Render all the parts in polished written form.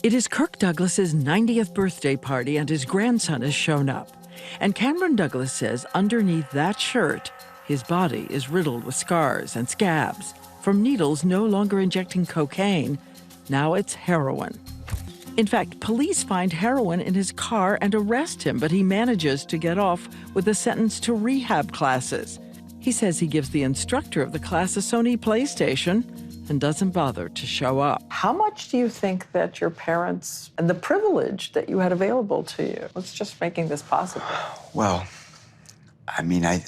It is Kirk Douglas's 90th birthday party, and his grandson has shown up. And Cameron Douglas says underneath that shirt, his body is riddled with scars and scabs from needles no longer injecting cocaine. Now it's heroin. In fact, police find heroin in his car and arrest him, but he manages to get off with a sentence to rehab classes. He says he gives the instructor of the class a Sony PlayStation and doesn't bother to show up. How much do you think that your parents and the privilege that you had available to you was just making this possible? Well, I mean, I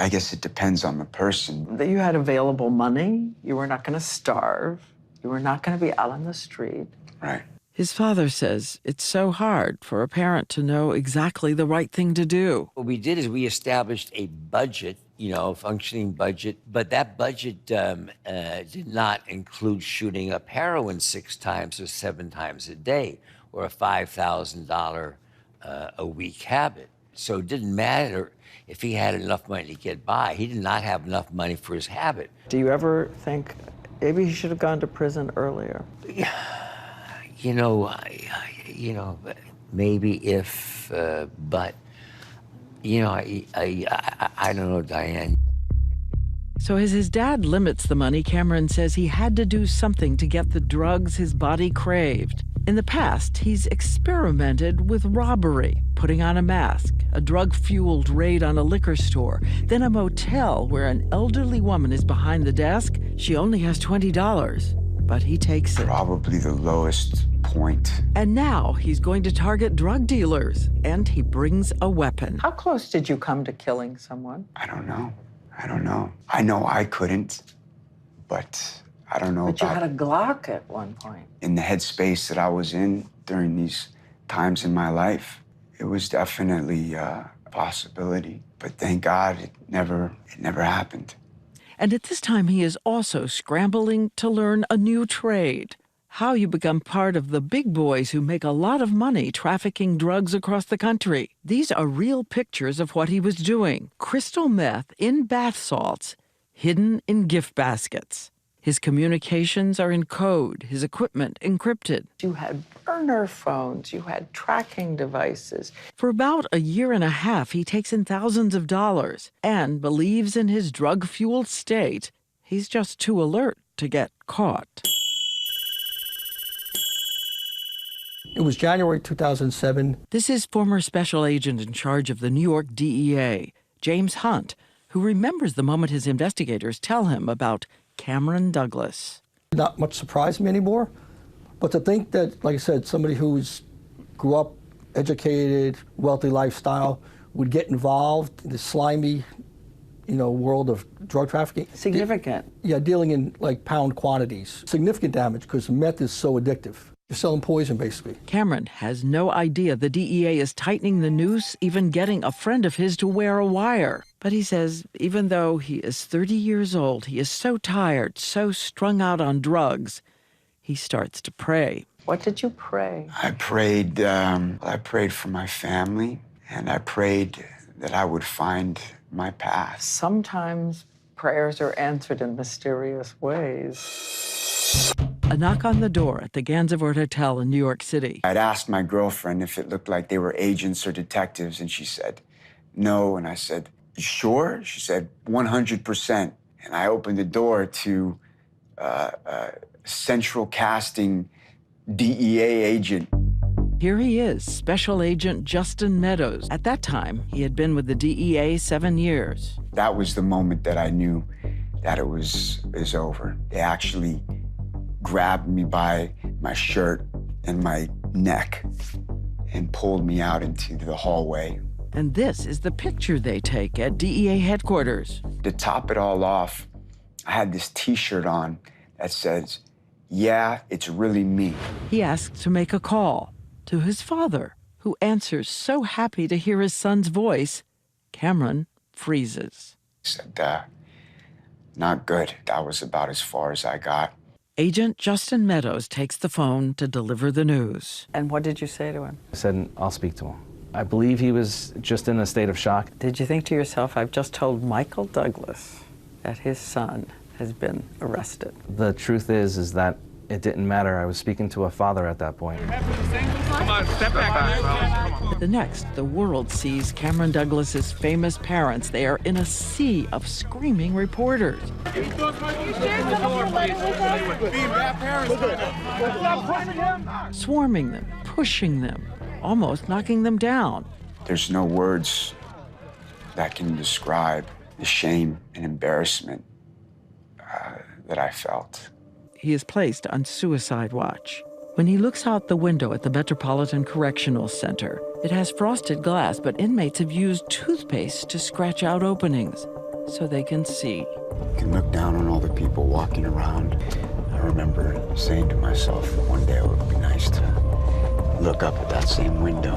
guess it depends on the person. That you had available money, you were not going to starve, you were not going to be out on the street. Right. His father says it's so hard for a parent to know exactly the right thing to do. What we did is we established a budget, a functioning budget, but that budget did not include shooting up heroin 6 times or 7 times a day, or a $5,000 a week habit. So it didn't matter if he had enough money to get by. He did not have enough money for his habit. Do you ever think maybe he should have gone to prison earlier? Maybe if, but, I don't know, Diane. So as his dad limits the money, Cameron says he had to do something to get the drugs his body craved. In the past, he's experimented with robbery, putting on a mask, a drug-fueled raid on a liquor store, then a motel where an elderly woman is behind the desk. She only has $20, but he takes it. Probably the lowest point. And now he's going to target drug dealers, and he brings a weapon. How close did you come to killing someone? I don't know. I know I couldn't, but I don't know But you had a Glock at one point. In the headspace that I was in during these times in my life, it was definitely a possibility. But thank God it never happened. And at this time, he is also scrambling to learn a new trade. How you become part of the big boys who make a lot of money trafficking drugs across the country. These are real pictures of what he was doing. Crystal meth in bath salts, hidden in gift baskets. His communications are in code, his equipment encrypted. You had burner phones, you had tracking devices. For about a year and a half, he takes in thousands of dollars and believes in his drug-fueled state. He's just too alert to get caught. It was January 2007. This is former special agent in charge of the New York DEA, James Hunt, who remembers the moment his investigators tell him about Cameron Douglas. Not much surprised me anymore, but to think that, like I said, somebody who's grew up, educated, wealthy lifestyle would get involved in the slimy, world of drug trafficking. Significant. Dealing in like pound quantities. Significant damage because meth is so addictive. You're selling poison, basically. Cameron has no idea the DEA is tightening the noose, even getting a friend of his to wear a wire. But he says even though he is 30 years old, he is so tired, so strung out on drugs, he starts to pray. What did you pray? I prayed for my family, and I prayed that I would find my path. Sometimes prayers are answered in mysterious ways. A knock on the door at the Gansevoort Hotel in New York City. I'd asked my girlfriend if it looked like they were agents or detectives, and she said no. And I said, "You sure?" She said, 100%. And I opened the door to central casting DEA agent. Here he is, Special Agent Justin Meadows. At that time, he had been with the DEA 7 years. That was the moment that I knew that it was over. They actually grabbed me by my shirt and my neck and pulled me out into the hallway. And this is the picture they take at DEA headquarters. To top it all off, I had this T-shirt on that says, "Yeah, it's really me." He asks to make a call to his father, who answers so happy to hear his son's voice. Cameron freezes. He said, "Not good." That was about as far as I got. Agent Justin Meadows takes the phone to deliver the news. And what did you say to him? I said, "I'll speak to him." I believe he was just in a state of shock. Did you think to yourself, I've just told Michael Douglas that his son has been arrested? The truth is that it didn't matter. I was speaking to a father at that point. Come on, step back. Come on. The next, the world sees Cameron Douglas's famous parents. They are in a sea of screaming reporters. Swarming them, pushing them, almost knocking them down. There's no words that can describe the shame and embarrassment that I felt. He is placed on suicide watch. When he looks out the window at the Metropolitan Correctional Center, it has frosted glass, but inmates have used toothpaste to scratch out openings so they can see. You can look down on all the people walking around. I remember saying to myself, one day it would be nice to look up at that same window.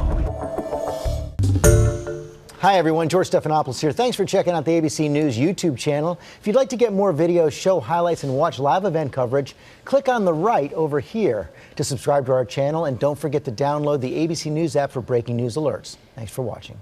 Hi everyone, George Stephanopoulos here. Thanks for checking out the ABC News YouTube channel. If you'd like to get more videos, show highlights, and watch live event coverage, click on the right over here to subscribe to our channel, and don't forget to download the ABC News app for breaking news alerts. Thanks for watching.